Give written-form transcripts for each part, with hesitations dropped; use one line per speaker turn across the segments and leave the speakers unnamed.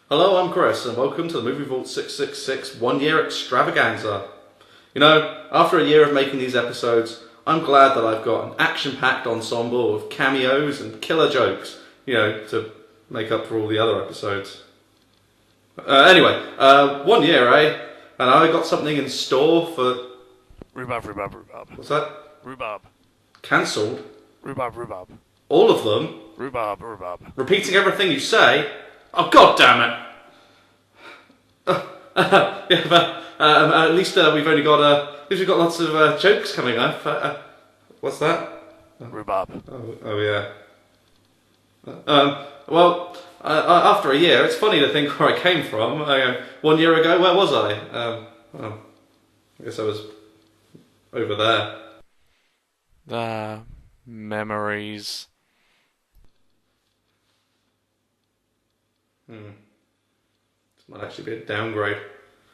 Hello, I'm Chris, and welcome to the Movie Vault 666 one-year extravaganza. You know, after a year of making these episodes, I'm glad that I've got an action-packed ensemble of cameos and killer jokes, to make up for all the other episodes. Anyway, 1 year, eh? And I got something in store for...
Rhubarb.
What's that?
Rhubarb.
Cancelled?
Rhubarb.
All of them?
Rhubarb.
Repeating everything you say? Oh, god damn it! Yeah, but at least we've got lots of jokes coming up. What's that?
Rhubarb.
Oh yeah. Well, after a year, it's funny to think where I came from. 1 year ago, where was I? Well, I guess I was over there.
The memories.
This might actually be a downgrade.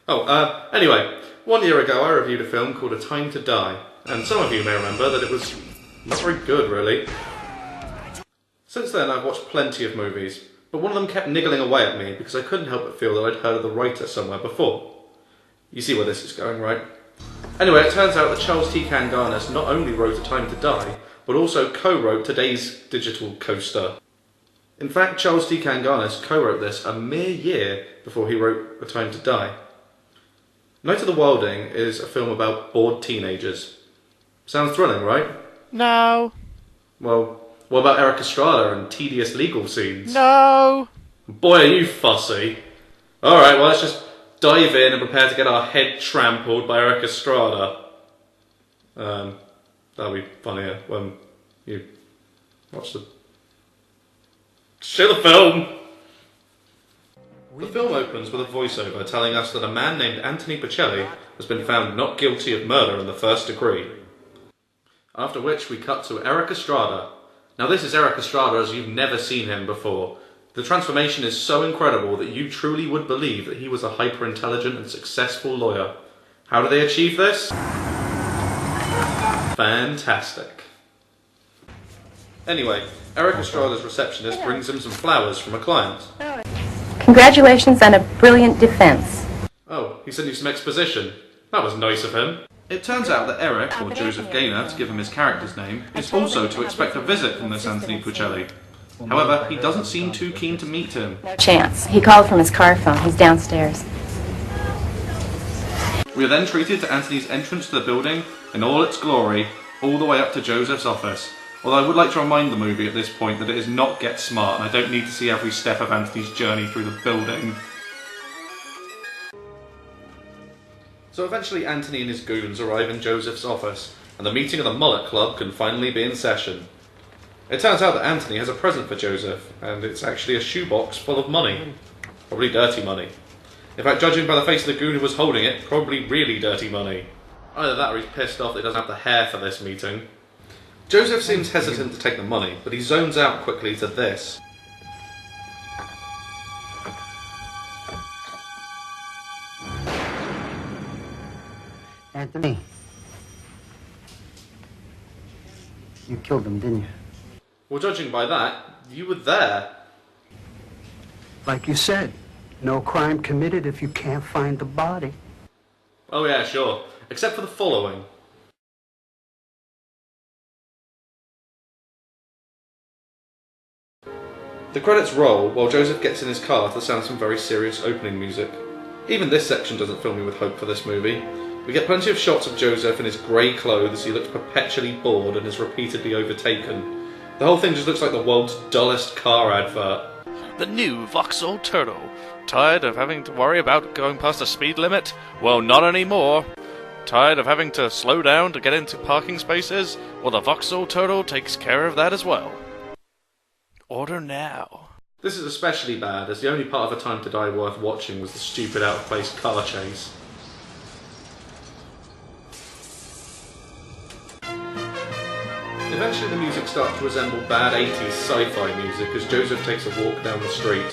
Oh, anyway, 1 year ago I reviewed a film called A Time to Die, and some of you may remember that it was not very good, really. Since then I've watched plenty of movies, but one of them kept niggling away at me because I couldn't help but feel that I'd heard of the writer somewhere before. You see where this is going, right? Anyway, it turns out that Charles T. Kanganis not only wrote A Time to Die, but also co-wrote today's digital coaster. In fact, Charles T. Kanganis co-wrote this a mere year before he wrote A Time to Die. Night of the Wilding is a film about bored teenagers. Sounds thrilling, right?
No.
Well, what about Eric Estrada and tedious legal scenes?
No.
Boy, are you fussy. Alright, well, let's just dive in and prepare to get our head trampled by Eric Estrada. That'll be funnier when you watch the... Show the film! The film opens with a voiceover telling us that a man named Anthony Bocelli has been found not guilty of murder in the first degree. After which we cut to Eric Estrada. Now this is Eric Estrada as you've never seen him before. The transformation is so incredible that you truly would believe that he was a hyper-intelligent and successful lawyer. How do they achieve this? Fantastic. Anyway, Eric Estrada's receptionist brings him some flowers from a client.
Congratulations on a brilliant defense.
Oh, he sent you some exposition. That was nice of him. It turns out that Eric, or Joseph Gaynor, to give him his character's name, is also to expect a visit from this Anthony Bocelli. However, he doesn't seem too keen to meet him.
No chance. He called from his car phone. He's downstairs.
We are then treated to Anthony's entrance to the building in all its glory, all the way up to Joseph's office. Although I would like to remind the movie at this point that it is not Get Smart, and I don't need to see every step of Anthony's journey through the building. So eventually Anthony and his goons arrive in Joseph's office, and the meeting of the Mullet Club can finally be in session. It turns out that Anthony has a present for Joseph, and it's actually a shoebox full of money. Probably dirty money. In fact, judging by the face of the goon who was holding it, probably really dirty money. Either that or he's pissed off that he doesn't have the hair for this meeting. Joseph seems hesitant to take the money, but he zones out quickly to this.
Anthony, you killed him, didn't you?
Well, judging by that, you were there.
Like you said, no crime committed if you can't find the body.
Oh yeah, sure. Except for the following. The credits roll while Joseph gets in his car to the sound of some very serious opening music. Even this section doesn't fill me with hope for this movie. We get plenty of shots of Joseph in his grey clothes as he looks perpetually bored and is repeatedly overtaken. The whole thing just looks like the world's dullest car advert.
The new Vauxhall Turtle. Tired of having to worry about going past the speed limit? Well, not anymore. Tired of having to slow down to get into parking spaces? Well, the Vauxhall Turtle takes care of that as well. Order now.
This is especially bad, as the only part of A Time to Die worth watching was the stupid out-of-place car chase. Eventually the music starts to resemble bad 80s sci-fi music as Joseph takes a walk down the street.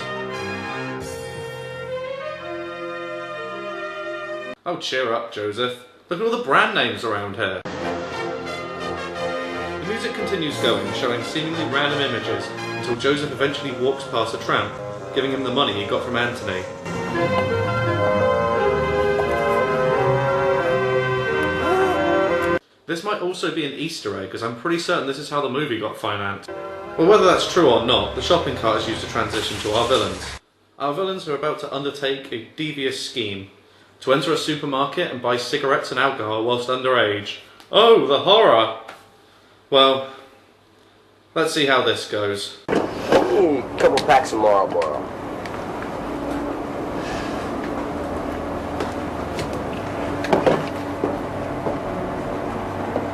Oh, cheer up, Joseph. Look at all the brand names around here. The music continues going, showing seemingly random images, until Joseph eventually walks past a tramp, giving him the money he got from Anthony. This might also be an Easter egg, because I'm pretty certain this is how the movie got financed. Well, whether that's true or not, the shopping cart is used to transition to our villains. Our villains are about to undertake a devious scheme to enter a supermarket and buy cigarettes and alcohol whilst underage. Oh, the horror! Well, let's see how this goes.
Couple packs of Marlboro.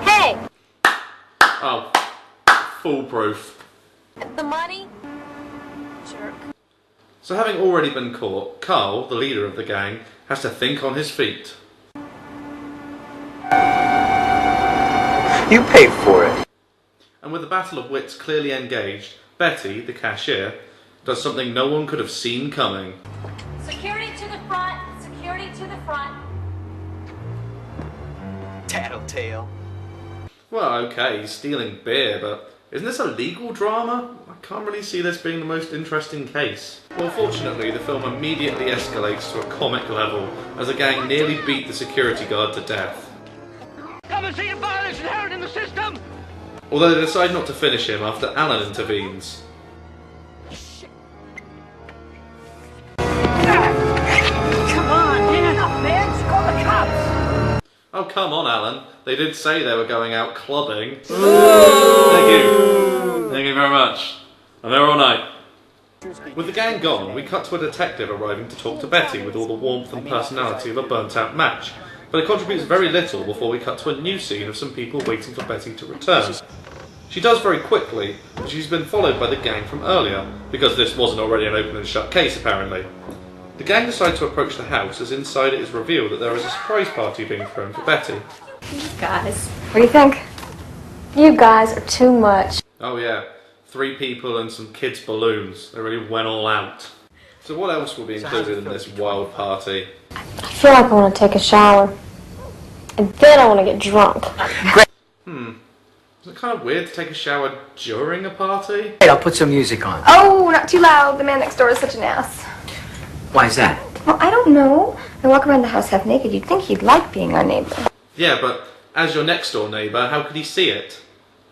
Hey!
Oh, foolproof.
The money? Jerk.
So having already been caught, Carl, the leader of the gang, has to think on his feet.
You paid for it.
And with the battle of wits clearly engaged, Betty, the cashier, does something no one could have seen coming.
Security to the front. Security to the front.
Tattletale.
Well, okay, stealing beer, but isn't this a legal drama? I can't really see this being the most interesting case. Well, fortunately, the film immediately escalates to a comic level as the gang nearly beat the security guard to death.
Come and see the violence inherent in the system!
Although they decide not to finish him after Alan intervenes.
Come on, man! Man, call the cops!
Oh, come on, Alan. They did say they were going out clubbing. Thank you. Thank you very much. I'm there all night. With the gang gone, we cut to a detective arriving to talk to Betty with all the warmth and personality of a burnt-out match. But it contributes very little before we cut to a new scene of some people waiting for Betty to return. She does very quickly, but she's been followed by the gang from earlier, because this wasn't already an open and shut case apparently. The gang decide to approach the house as inside it is revealed that there is a surprise party being thrown for Betty.
You guys. What do you think? You guys are too much.
Oh yeah, 3 people and some kids' balloons. They really went all out. So what else will be included in this wild party?
I feel like I want to take a shower. And then I want to get drunk.
Is it kind of weird to take a shower during a party?
Hey, I'll put some music on.
Oh, not too loud. The man next door is such an ass.
Why is that?
Well, I don't know. I walk around the house half naked. You'd think he'd like being our neighbor.
Yeah, but as your next door neighbour, how could he see it?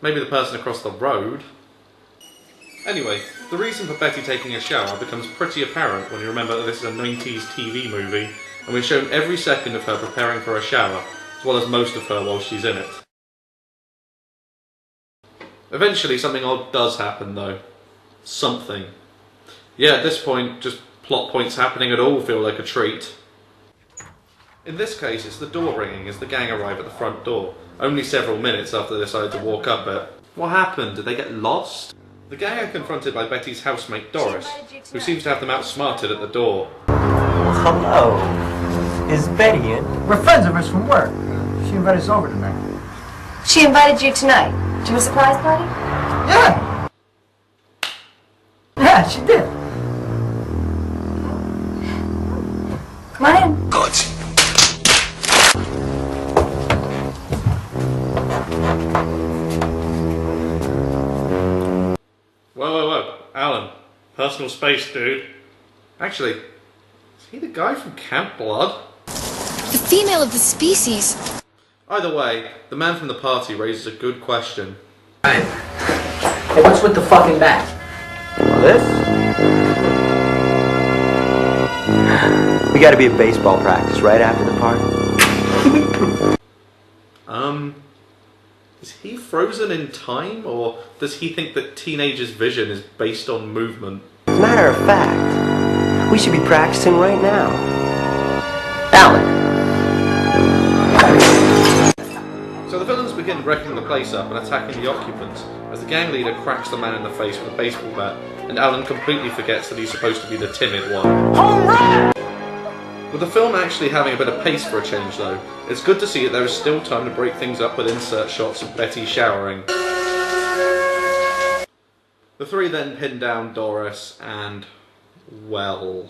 Maybe the person across the road? Anyway, the reason for Betty taking a shower becomes pretty apparent when you remember that this is a 90s TV movie, and we're shown every second of her preparing for a shower, as well as most of her while she's in it. Eventually something odd does happen though. Something. Yeah, at this point, just plot points happening at all feel like a treat. In this case, it's the door ringing as the gang arrive at the front door, only several minutes after they decide to walk up it. What happened? Did they get lost? The gang are confronted by Betty's housemate Doris, who seems to have them outsmarted at the door.
Hello. Is Betty in?
We're friends of hers from work. She invited us over tonight.
She invited you tonight to a surprise party?
Yeah! Yeah, she did.
Come on in.
Good.
Whoa. Alan. Personal space, dude. Actually, is he the guy from Camp Blood?
The female of the species.
Either way, the man from the party raises a good question.
Hey, what's with the fucking bat? This? We gotta be at baseball practice right after the party.
Is he frozen in time, or does he think that teenagers' vision is based on movement?
As a matter of fact, we should be practicing right now. Alan.
So the villains begin wrecking the place up and attacking the occupants, as the gang leader cracks the man in the face with a baseball bat, and Alan completely forgets that he's supposed to be the timid one.
Home run!
With the film actually having a bit of pace for a change though, it's good to see that there is still time to break things up with insert shots of Betty showering. The 3 then pin down Doris and, well...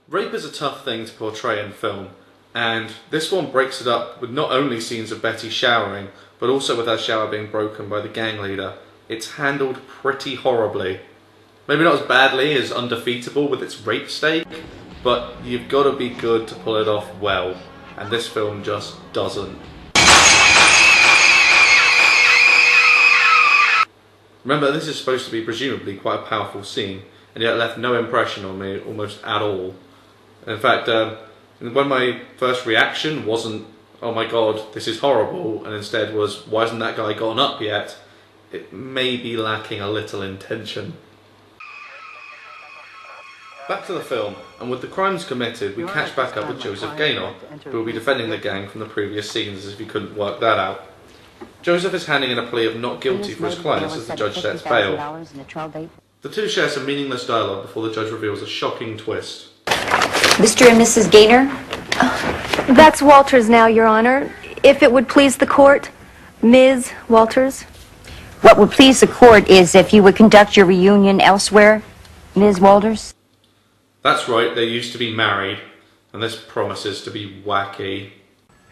Rape is a tough thing to portray in film, And this one breaks it up with not only scenes of Betty showering, but also with her shower being broken by the gang leader. It's handled pretty horribly. Maybe not as badly as Undefeatable with its rape stake, but you've got to be good to pull it off well, and this film just doesn't. Remember, this is supposed to be presumably quite a powerful scene, and yet it left no impression on me almost at all. In fact, when my first reaction wasn't, oh my god, this is horrible, and instead was, why hasn't that guy gotten up yet? It may be lacking a little intention. Back to the film, and with the crimes committed, we catch back up with Joseph Gaynor, who will be defending the gang from the previous scenes as if you couldn't work that out. Joseph is handing in a plea of not guilty for his clients as the judge sets bail. The two share some meaningless dialogue before the judge reveals a shocking twist.
Mr. and Mrs. Gaynor?
That's Walters now, Your Honor. If it would please the court, Ms. Walters.
What would please the court is if you would conduct your reunion elsewhere, Ms. Walters.
That's right, they used to be married, and this promises to be wacky.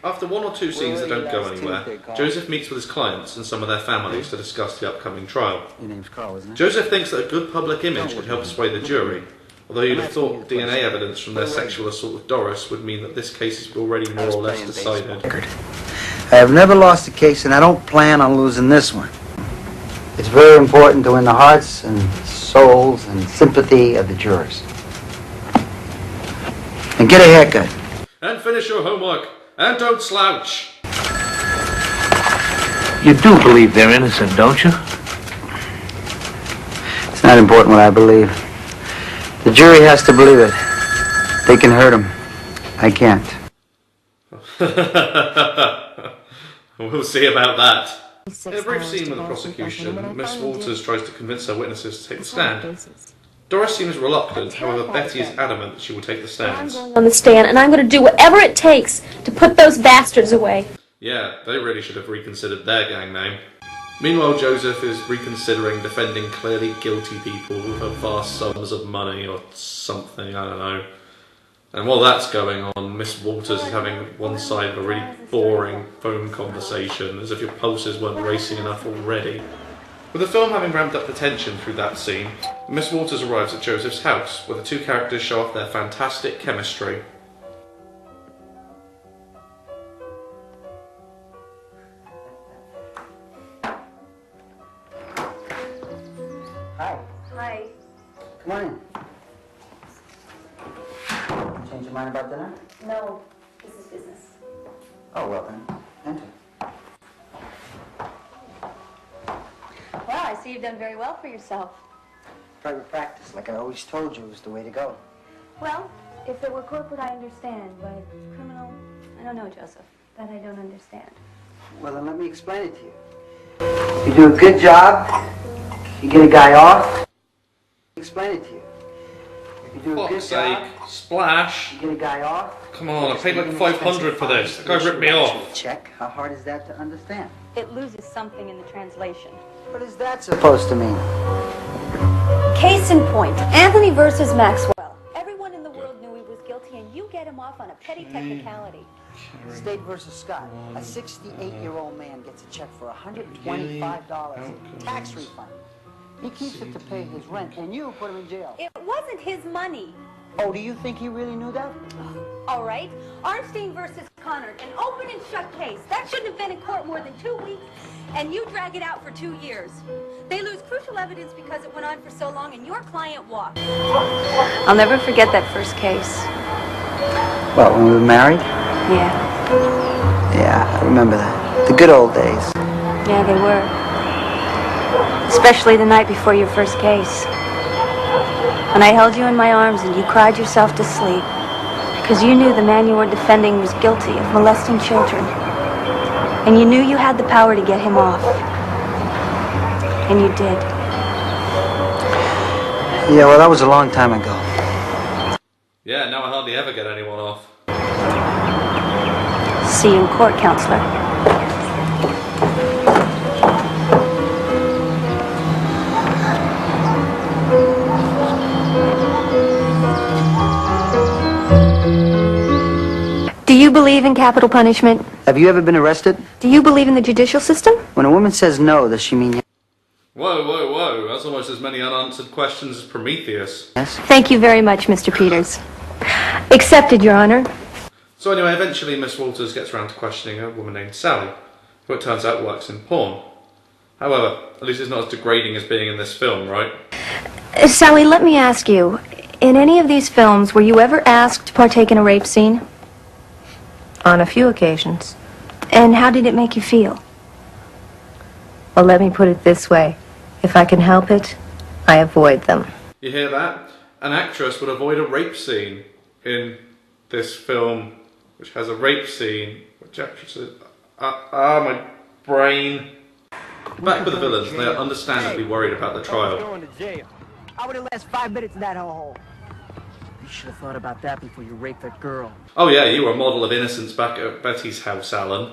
After one or two scenes that don't go anywhere, Joseph meets with his clients and some of their families to discuss the upcoming trial.
Your name's Carl, isn't it?
Joseph thinks that a good public image could help sway the jury, although you'd have thought DNA evidence from their sexual assault with Doris would mean that this case is already more or less decided.
I have never lost a case, and I don't plan on losing this one. It's very important to win the hearts and souls and sympathy of the jurors. And get a haircut.
And finish your homework, and don't slouch.
You do believe they're innocent, don't you?
It's not important what I believe. The jury has to believe it. They can hurt him. I can't.
We'll see about that. In a brief scene with the prosecution, Miss Walters tries to convince her witnesses to take the stand. Doris seems reluctant, however Betty is adamant that she will take the stand.
I'm going on the stand, and I'm going to do whatever it takes to put those bastards away.
Yeah, they really should have reconsidered their gang name. Meanwhile, Joseph is reconsidering defending clearly guilty people for vast sums of money or something, I don't know. And while that's going on, Miss Walters is having one side of a really boring phone conversation, as if your pulses weren't racing enough already. With the film having ramped up the tension through that scene, Miss Walters arrives at Joseph's house, where the two characters show off their fantastic chemistry.
Hi.
Hi.
Come on in. Change your mind about dinner?
No, this is business.
Oh, well then. Enter.
Well, I see you've done very well for yourself.
Private practice, like I always told you, is the way to go.
Well, if it were corporate, I understand, but criminal, I don't know, Joseph. That I don't understand.
Well, then let me explain it to you. You do a good job, you get a guy off. Explain it to you. If you do a good
Fuck's sake,
job,
Splash!
you get a guy off.
Come on, I paid like 500 for this. The guy ripped me off.
Check. How hard is that to understand?
It loses something in the translation.
What is that supposed to mean?
Case in point, Anthony versus Maxwell. Everyone in the world knew he was guilty, and you get him off on a petty technicality.
State versus Scott. A 68-year-old man gets a check for $125 tax refund. He keeps it to pay his rent, and you put him in jail.
It wasn't his money.
Oh, do you think he really knew that?
All right. Arnstein versus Connor, an open and shut case. That shouldn't have been in court more than 2 weeks, and you drag it out for 2 years. They lose crucial evidence because it went on for so long, and your client walked. I'll never forget that first case.
What, when we were married?
Yeah.
Yeah, I remember that. The good old days.
Yeah, they were. Especially the night before your first case. When I held you in my arms and you cried yourself to sleep because you knew the man you were defending was guilty of molesting children. And you knew you had the power to get him off. And you did.
Yeah, well, that was a long time ago.
Yeah, now I hardly ever get anyone off.
See you in court, counselor. Do you believe believe in capital punishment?
Have you ever been arrested?
Do you believe in the judicial system?
When a woman says no, does she mean yes?
Whoa, whoa, whoa. That's almost as many unanswered questions as Prometheus.
Thank you very much, Mr. Peters. Accepted, Your Honor.
So anyway, eventually Miss Walters gets around to questioning a woman named Sally, who it turns out works in porn. However, at least it's not as degrading as being in this film, right?
Sally, let me ask you, in any of these films, were you ever asked to partake in a rape scene?
On a few occasions.
And how did it make you feel?
Well, let me put it this way. If I can help it, I avoid them.
You hear that? An actress would avoid a rape scene in this film, which has a rape scene. Which actresses... my brain. Back with the villains, they are understandably worried about the trial.
I would have lasted 5 minutes in that hole. You should have thought about that before you raped that girl.
Oh yeah, you were a model of innocence back at Betty's house, Alan.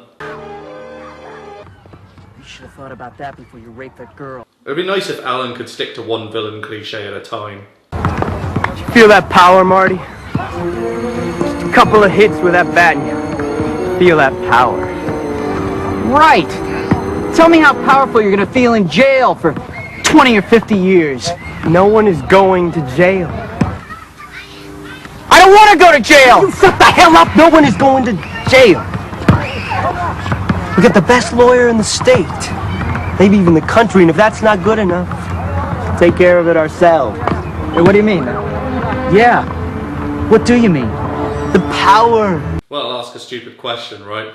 You should have thought about that before you raped that girl.
It would be nice if Alan could stick to one villain cliche at a time.
Feel that power, Marty? Just a couple of hits with that bat and you feel that power.
Right! Tell me how powerful you're gonna feel in jail for 20 or 50 years.
No one is going to jail.
I don't want to go to jail!
You shut the hell up! No one is going to jail. We got the best lawyer in the state. Maybe even the country, and if that's not good enough, we'll take care of it ourselves.
Hey, what do you mean? Yeah. What do you mean?
The power.
Well, I'll ask a stupid question, right?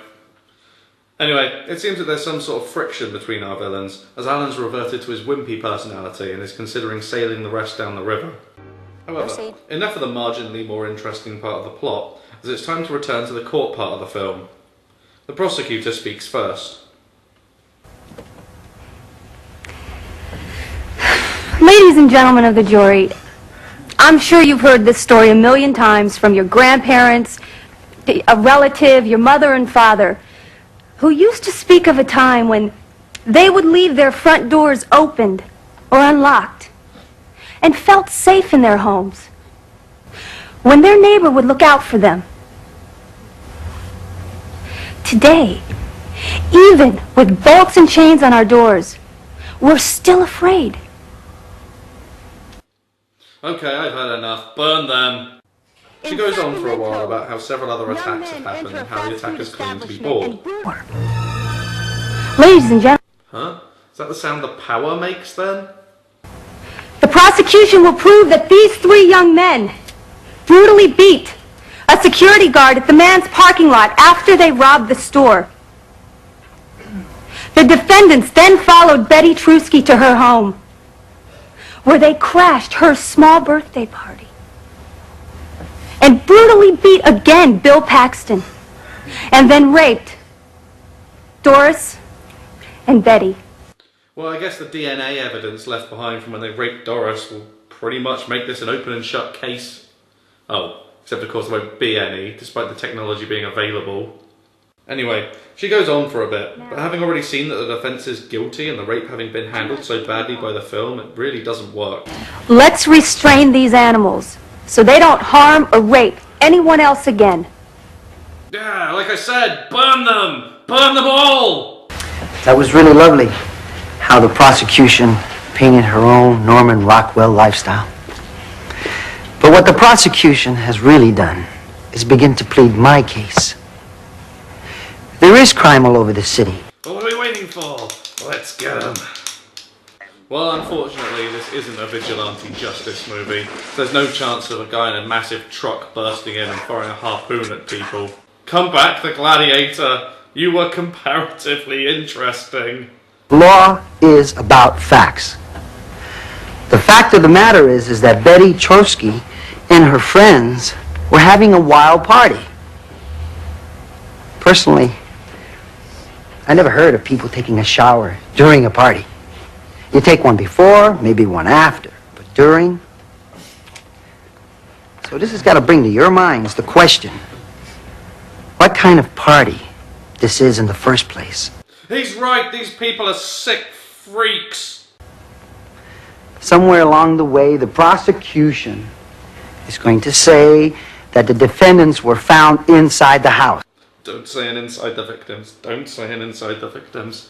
Anyway, it seems that there's some sort of friction between our villains, as Alan's reverted to his wimpy personality and is considering sailing the rest down the river. However, enough of the marginally more interesting part of the plot, as it's time to return to the court part of the film. The prosecutor speaks first.
Ladies and gentlemen of the jury, I'm sure you've heard this story a million times from your grandparents, a relative, your mother and father, who used to speak of a time when they would leave their front doors opened or unlocked and felt safe in their homes, when their neighbor would look out for them. Today, even with bolts and chains on our doors, we're still afraid.
Okay, I've had enough. Burn them. She goes on for a while about how several other attacks have happened and how the attackers claim to be bored.
Ladies and gentlemen...
Huh? Is that the sound the power makes then?
The prosecution will prove that these 3 young men brutally beat a security guard at the man's parking lot after they robbed the store. The defendants then followed Betty Trusky to her home, where they crashed her small birthday party and brutally beat again Bill Paxton, and then raped Doris and Betty.
Well, I guess the DNA evidence left behind from when they raped Doris will pretty much make this an open and shut case. Oh, except of course there won't be any, despite the technology being available. Anyway, she goes on for a bit, but having already seen that the defence is guilty and the rape having been handled so badly by the film, it really doesn't work.
Let's restrain these animals so they don't harm or rape anyone else again.
Yeah, like I said, burn them! Burn them all!
That was really lovely, how the prosecution painted her own Norman Rockwell lifestyle. But what the prosecution has really done is begin to plead my case. There is crime all over the city.
What are we waiting for? Let's get them. Well, unfortunately, this isn't a vigilante justice movie. There's no chance of a guy in a massive truck bursting in and firing a harpoon at people. Come back, the gladiator. You were comparatively interesting.
Law is about facts. The fact of the matter is that Betty Trosky and her friends were having a wild party. Personally, I never heard of people taking a shower during a party. You take one before, maybe one after, but during? So this has got to bring to your minds the question, what kind of party this is in the first place?
He's right, these people are sick freaks.
Somewhere along the way, the prosecution is going to say that the defendants were found inside the house.
Don't say an inside the victims. Don't say an inside the victims.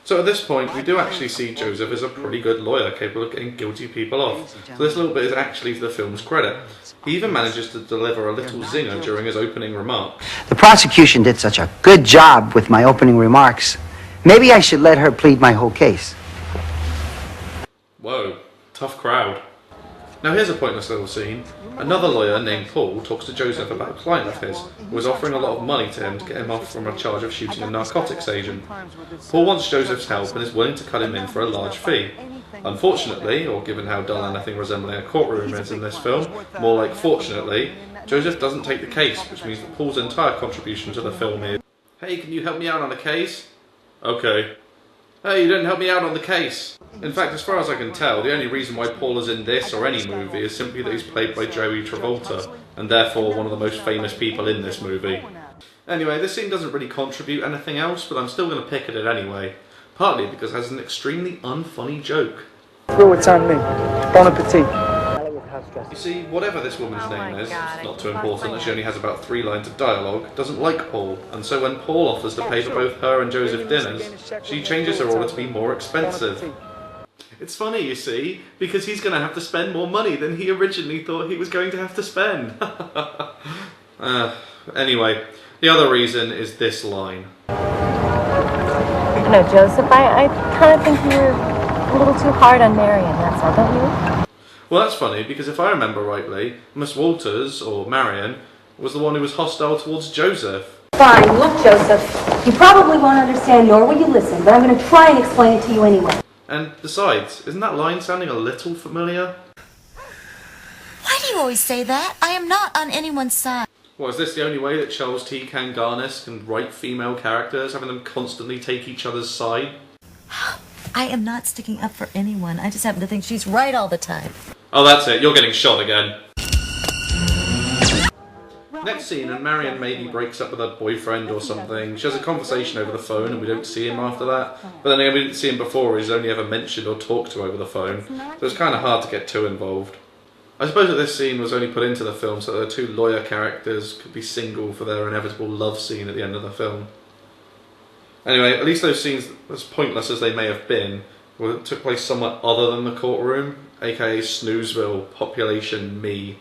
So at this point, we do actually see Joseph as a pretty good lawyer, capable of getting guilty people off. So this little bit is actually to the film's credit. He even manages to deliver a little zinger during his opening remarks.
The prosecution did such a good job with my opening remarks. Maybe I should let her plead my whole case.
Whoa, tough crowd. Now here's a pointless little scene. Another lawyer named Paul talks to Joseph about a client of his who was offering a lot of money to him to get him off from a charge of shooting a narcotics agent. Paul wants Joseph's help and is willing to cut him in for a large fee. Unfortunately, or given how dull anything resembling a courtroom is in this film, more like fortunately, Joseph doesn't take the case, which means that Paul's entire contribution to the film is, "Hey, can you help me out on a case?" "Okay." "Hey, you didn't help me out on the case." In fact, as far as I can tell, the only reason why Paul is in this or any movie is simply that he's played by Joey Travolta, and therefore one of the most famous people in this movie. Anyway, this scene doesn't really contribute anything else, but I'm still going to pick at it anyway. Partly because it has an extremely unfunny joke.
Well, it's on me. Bon appetit.
You see, whatever this woman's name is, it's not too important that she only has about 3 lines of dialogue, doesn't like Paul, and so when Paul offers to pay for both her and Joseph dinners, she changes her order to be more expensive. It's funny, you see, because he's going to have to spend more money than he originally thought he was going to have to spend. Anyway, the other reason is this line.
No, Joseph, I kind of think you're a little too hard on Marion, that's all, don't you?
Well, that's funny, because if I remember rightly, Miss Walters, or Marion, was the one who was hostile towards Joseph.
Fine, look, Joseph. You probably won't understand, nor will you listen, but I'm going to try and explain it to you anyway.
And besides, isn't that line sounding a little familiar?
Why do you always say that? I am not on anyone's side.
What, is this the only way that Charles T. Kanganis can write female characters, having them constantly take each other's side?
I am not sticking up for anyone. I just happen to think she's right all the time.
Oh, that's it. You're getting shot again. Next scene, and Marion maybe breaks up with her boyfriend or something. She has a conversation over the phone and we don't see him after that. But then again, we didn't see him before. He's only ever mentioned or talked to over the phone. So it's kind of hard to get too involved. I suppose that this scene was only put into the film so that the 2 lawyer characters could be single for their inevitable love scene at the end of the film. Anyway, at least those scenes, as pointless as they may have been, took place somewhere other than the courtroom, aka Snoozeville, population me.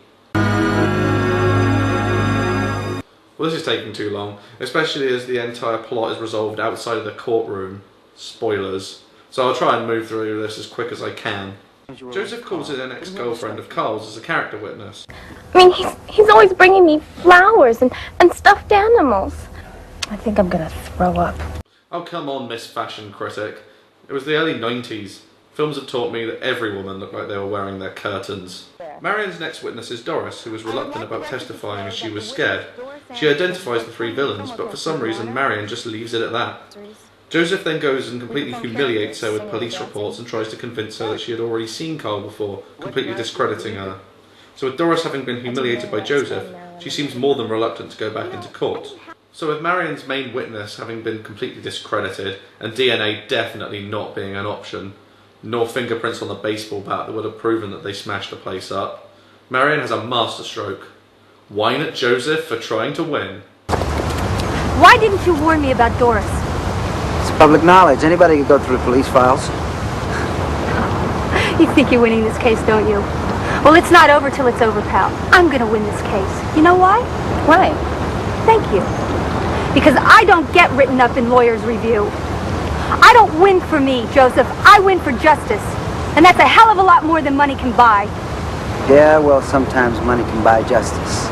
Well, this is taking too long, especially as the entire plot is resolved outside of the courtroom. Spoilers. So I'll try and move through this as quick as I can. Joseph calls in an ex-girlfriend of Carl's as a character witness.
I mean, he's always bringing me flowers and stuffed animals. I think I'm gonna throw up.
Oh, come on, Miss Fashion Critic. It was the early 90s. Films have taught me that every woman looked like they were wearing their curtains. Marion's next witness is Doris, who was reluctant about testifying as she was scared. She identifies the 3 villains, but for some reason Marion just leaves it at that. Joseph then goes and completely humiliates her with police reports and tries to convince her that she had already seen Carl before, completely discrediting her. So with Doris having been humiliated by Joseph, she seems more than reluctant to go back into court. So with Marion's main witness having been completely discredited, and DNA definitely not being an option, nor fingerprints on the baseball bat that would have proven that they smashed the place up, Marion has a masterstroke. Whine at Joseph for trying to win.
Why didn't you warn me about Doris?
It's public knowledge. Anybody can go through police files.
You think you're winning this case, don't you? Well, it's not over till it's over, pal. I'm gonna win this case. You know why?
Why?
Thank you. Because I don't get written up in lawyer's review. I don't win for me, Joseph. I win for justice. And that's a hell of a lot more than money can buy.
Yeah, well, sometimes money can buy justice.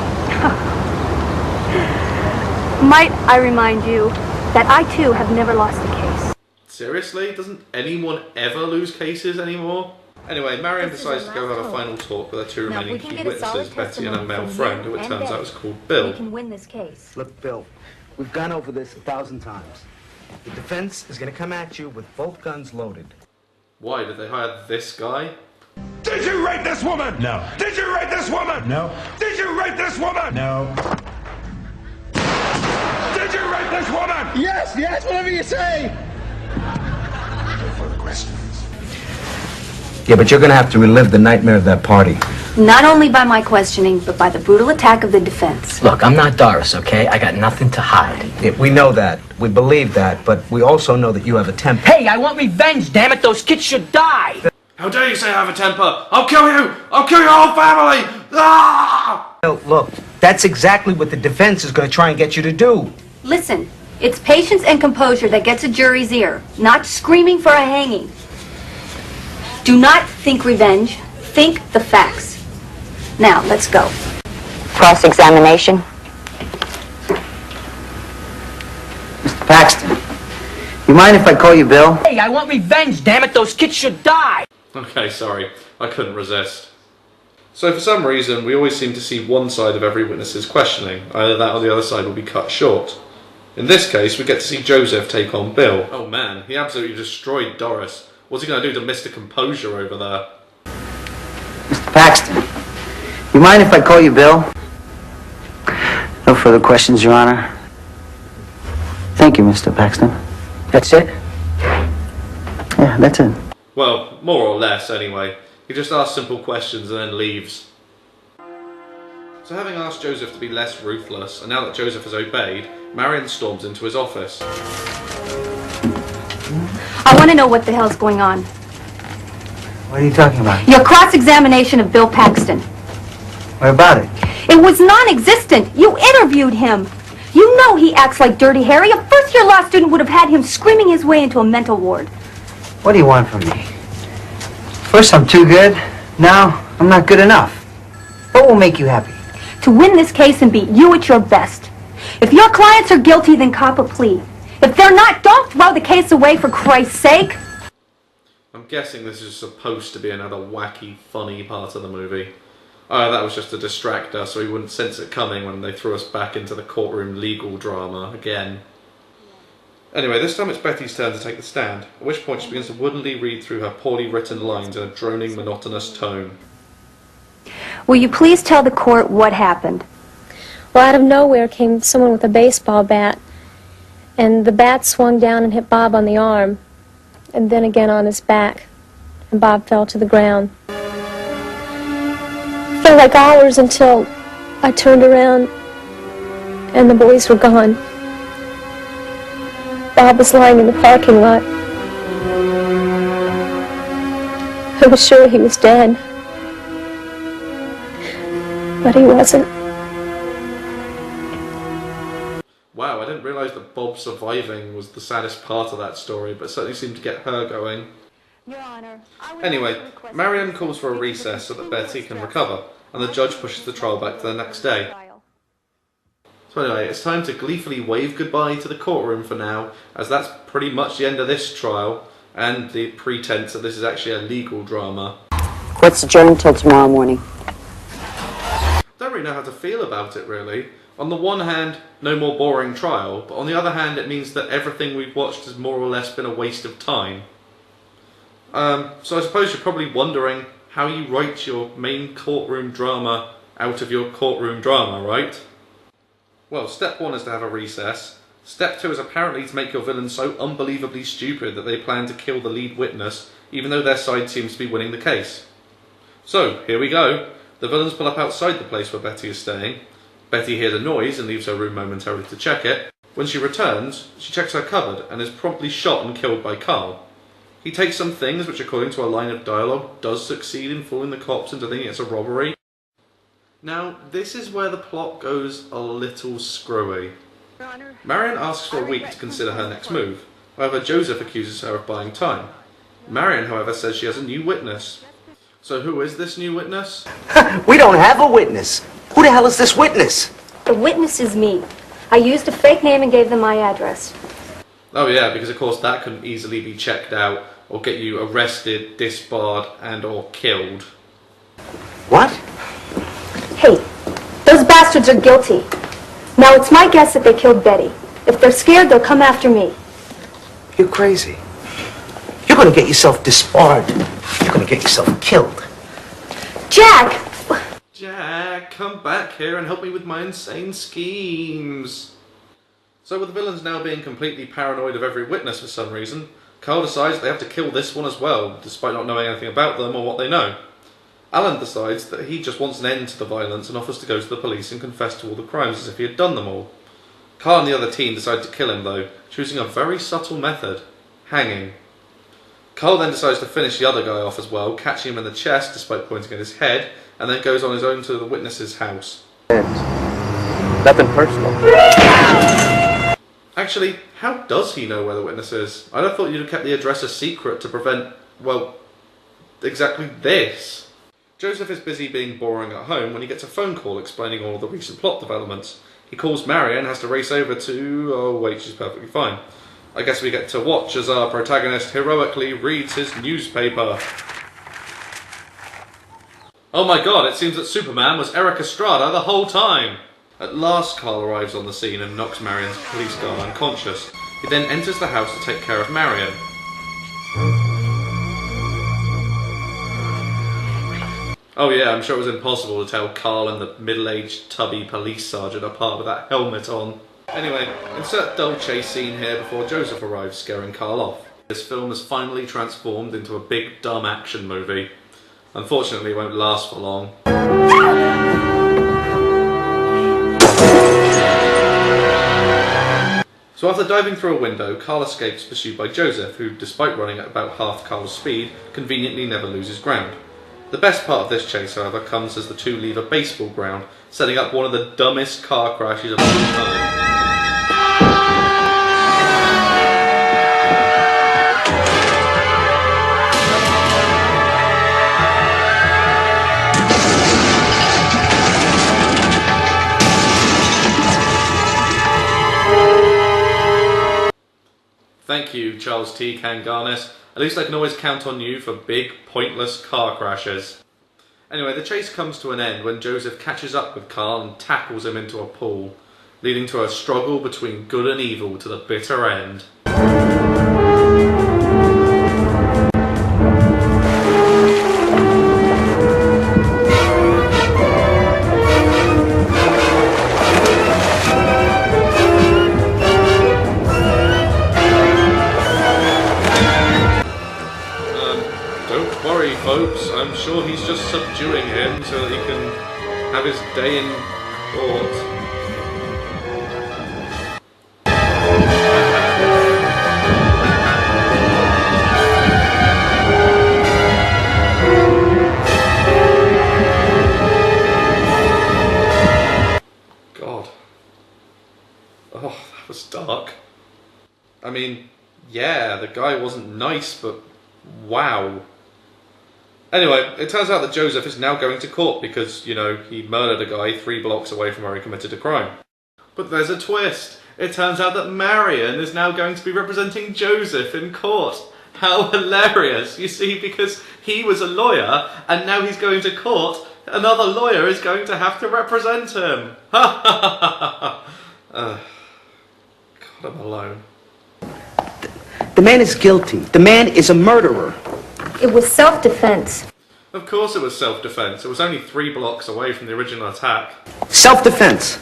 Might I remind you that I, too, have never lost a case.
Seriously? Doesn't anyone ever lose cases anymore? Anyway, Marion decides to go have a final talk with her 2 remaining key witnesses, Betty and her male friend, who it turns out is called Bill.
We can win this case.
Look, Bill, we've gone over this 1,000 times. The defense is going to come at you with both guns loaded.
Why? Did they hire this guy?
Did you rape this woman? No. Did you rape this woman? No. Did you rape this woman? No. Did you rape this woman?
Yes, yes, whatever you say.
No further questions.
Yeah, but you're gonna have to relive the nightmare of that party.
Not only by my questioning, but by the brutal attack of the defense.
Look, I'm not Doris, okay? I got nothing to hide.
Yeah, we know that. We believe that. But we also know that you have a temper.
Hey, I want revenge, damn it! Those kids should die!
How dare you say I have a temper? I'll kill you! I'll kill your whole family! Ah!
No, look, that's exactly what the defense is going to try and get you to do.
Listen, it's patience and composure that gets a jury's ear, not screaming for a hanging. Do not think revenge. Think the facts. Now, let's go.
Cross-examination.
Mr. Paxton, you mind if I call you Bill?
Hey, I want revenge, damn it! Those kids should die!
Okay, sorry. I couldn't resist. So for some reason, we always seem to see one side of every witness's questioning. Either that or the other side will be cut short. In this case, we get to see Joseph take on Bill. Oh man, he absolutely destroyed Doris. What's he going to do to Mr. Composure over there?
Mr. Paxton, you mind if I call you Bill? No further questions, Your Honor. Thank you, Mr. Paxton.
That's it?
Yeah, that's it.
Well, more or less, anyway. He just asks simple questions and then leaves. So having asked Joseph to be less ruthless, and now that Joseph has obeyed, Marion storms into his office.
I want to know what the hell's going on.
What are you talking about?
Your cross-examination of Bill Paxton.
What about it?
It was non-existent. You interviewed him. You know he acts like Dirty Harry. A first-year law student would have had him screaming his way into a mental ward.
What do you want from me? First I'm too good, now I'm not good enough. What will make you happy?
To win this case and beat you at your best. If your clients are guilty, then cop a plea. If they're not, don't throw the case away for Christ's sake.
I'm guessing this is supposed to be another wacky, funny part of the movie. Oh, that was just to distract us so we wouldn't sense it coming when they threw us back into the courtroom legal drama again. Anyway, this time it's Betty's turn to take the stand, at which point she begins to woodenly read through her poorly written lines in a droning, monotonous tone.
Will you please tell the court what happened?
Well, out of nowhere came someone with a baseball bat, and the bat swung down and hit Bob on the arm, and then again on his back, and Bob fell to the ground. It felt like hours until I turned around and the boys were gone. Bob was lying in the parking lot. I was sure he was dead, but he wasn't.
Wow, I didn't realise that Bob surviving was the saddest part of that story, but it certainly seemed to get her going.
Your Honor,
Anyway, Marion calls for a recess so that Betty can recover, and the judge pushes the trial back to the next day. So anyway, it's time to gleefully wave goodbye to the courtroom for now, as that's pretty much the end of this trial, and the pretense that this is actually a legal drama.
Court's adjourned until tomorrow morning.
Don't really know how to feel about it, really. On the one hand, no more boring trial, but on the other hand, it means that everything we've watched has more or less been a waste of time. So I suppose you're probably wondering how you write your main courtroom drama out of your courtroom drama, right? Well, step 1 is to have a recess. Step 2 is apparently to make your villains so unbelievably stupid that they plan to kill the lead witness, even though their side seems to be winning the case. So, here we go. The villains pull up outside the place where Betty is staying. Betty hears a noise and leaves her room momentarily to check it. When she returns, she checks her cupboard and is promptly shot and killed by Carl. He takes some things which, according to a line of dialogue, does succeed in fooling the cops into thinking it's a robbery. Now, this is where the plot goes a little screwy. Marion asks for a week to consider her next move. However, Joseph accuses her of buying time. Marion, however, says she has a new witness. So who is this new witness?
We don't have a witness. Who the hell is this witness?
The witness is me. I used a fake name and gave them my address.
Oh yeah, because of course that couldn't easily be checked out or get you arrested, disbarred and or killed.
What?
Hey, those bastards are guilty. Now it's my guess that they killed Betty. If they're scared, they'll come after me.
You're crazy. You're gonna get yourself disbarred. You're gonna get yourself killed.
Jack!
Jack, come back here and help me with my insane schemes. So with the villains now being completely paranoid of every witness for some reason, Carl decides they have to kill this one as well, despite not knowing anything about them or what they know. Alan decides that he just wants an end to the violence and offers to go to the police and confess to all the crimes as if he had done them all. Carl and the other team decide to kill him though, choosing a very subtle method: hanging. Carl then decides to finish the other guy off as well, catching him in the chest despite pointing at his head, and then goes on his own to the witness's house.
Nothing personal.
Actually, how does he know where the witness is? I'd have thought you'd have kept the address a secret to prevent, well, exactly this. Joseph is busy being boring at home when he gets a phone call explaining all of the recent plot developments. He calls Marion and has to race over to... oh wait, she's perfectly fine. I guess we get to watch as our protagonist heroically reads his newspaper. Oh my god, it seems that Superman was Eric Estrada the whole time! At last, Carl arrives on the scene and knocks Marion's police guard unconscious. He then enters the house to take care of Marion. Oh yeah, I'm sure it was impossible to tell Carl and the middle-aged tubby police sergeant apart with that helmet on. Anyway, insert dull chase scene here before Joseph arrives, scaring Carl off. This film has finally transformed into a big dumb action movie. Unfortunately, it won't last for long. So after diving through a window, Carl escapes pursued by Joseph, who, despite running at about half Carl's speed, conveniently never loses ground. The best part of this chase, however, comes as the two leave a baseball ground, setting up one of the dumbest car crashes of all time. Thank you, Charles T. Kanganis. At least I can always count on you for big, pointless car crashes. Anyway, the chase comes to an end when Joseph catches up with Carl and tackles him into a pool, leading to a struggle between good and evil to the bitter end. Don't worry, folks, I'm sure he's just subduing him so that he can have his day in court. God. Oh, that was dark. I mean, yeah, the guy wasn't nice, but wow. Anyway, it turns out that Joseph is now going to court because, you know, he murdered a guy 3 blocks away from where he committed a crime. But there's a twist. It turns out that Marion is now going to be representing Joseph in court. How hilarious. You see, because he was a lawyer and now he's going to court, another lawyer is going to have to represent him. Ha ha ha ha. God, I'm alone.
The man is guilty. The man is a murderer.
It was self-defense.
Of course it was self-defense. It was only 3 blocks away from the original attack.
Self-defense.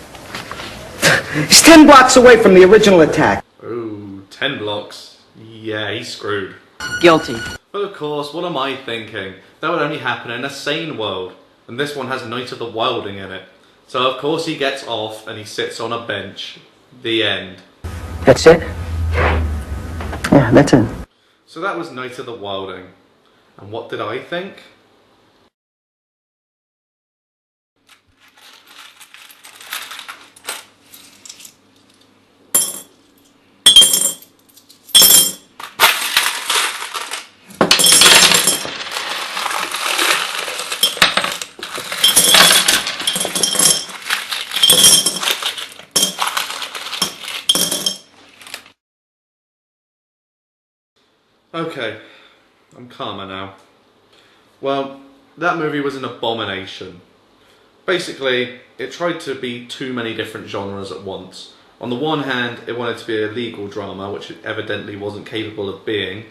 He's 10 blocks away from the original attack.
Ooh, 10 blocks. Yeah, he's screwed.
Guilty.
But of course, what am I thinking? That would only happen in a sane world. And this one has Night of the Wilding in it. So of course he gets off and he sits on a bench. The end.
That's it? Yeah, that's it.
So that was Night of the Wilding. And what did I think? Okay, I'm calmer now. Well, that movie was an abomination. Basically, it tried to be too many different genres at once. On the one hand, it wanted to be a legal drama, which it evidently wasn't capable of being.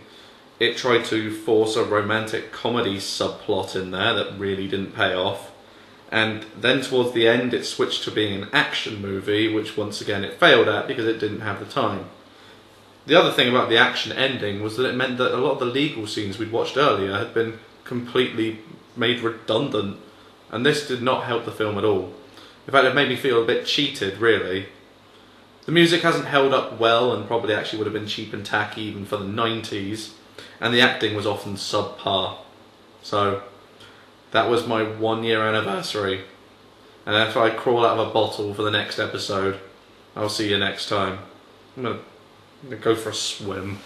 It tried to force a romantic comedy subplot in there that really didn't pay off. And then towards the end, it switched to being an action movie, which once again it failed at because it didn't have the time. The other thing about the action ending was that it meant that a lot of the legal scenes we'd watched earlier had been completely made redundant, and this did not help the film at all. In fact, it made me feel a bit cheated, really. The music hasn't held up well and probably actually would have been cheap and tacky even for the 90s, and the acting was often subpar. So, that was my 1-year anniversary. And after I crawl out of a bottle for the next episode, I'll see you next time. I'm gonna go for a swim.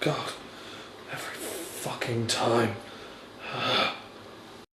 God, every fucking time.